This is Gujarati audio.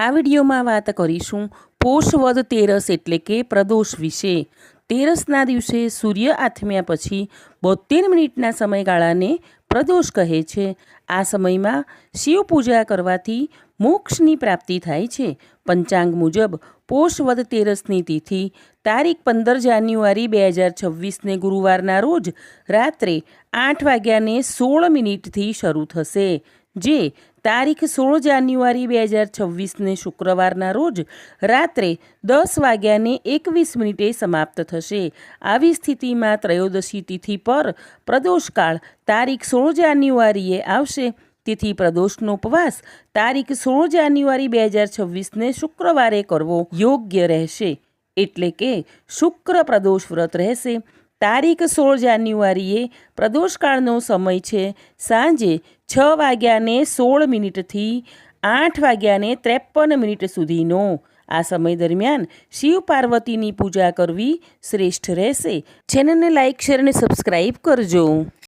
આ વિડીયોમાં વાત કરીશું પોષ વદ તેરસ એટલે કે પ્રદોષ વિશે। તેરસના દિવસે સૂર્ય આથમ્યા પછી 72 મિનિટના સમયગાળાને પ્રદોષ કહે છે। આ સમયમાં શિવ પૂજા કરવાથી મોક્ષની પ્રાપ્તિ થાય છે। પંચાંગ મુજબ પોષ વદ તેરસની તિથિ તારીખ 15 જાન્યુઆરી 2026ને ગુરુવારના રોજ રાત્રે 8:16 શરૂ થશે, જે તારીખ 16 જાન્યુઆરી 2026ને શુક્રવારના રોજ રાત્રે 10:21 સમાપ્ત થશે। આવી સ્થિતિમાં ત્રયોદશી તિથિ પર પ્રદોષકાળ તારીખ 16 જાન્યુઆરીએ આવશે। તેથી પ્રદોષનો ઉપવાસ તારીખ 16 જાન્યુઆરી 2026ને શુક્રવારે કરવો યોગ્ય રહેશે, એટલે કે શુક્ર પ્રદોષ વ્રત રહેશે। તારીખ 16 જાન્યુઆરીએ પ્રદોષકાળનો સમય છે સાંજે 6:16 થી 8:53 સુધીનો। આ સમય દરમિયાન શિવ પાર્વતીની પૂજા કરવી શ્રેષ્ઠ રહેશે। ચેનલને લાઇક, શેર અને સબસ્ક્રાઈબ કરજો।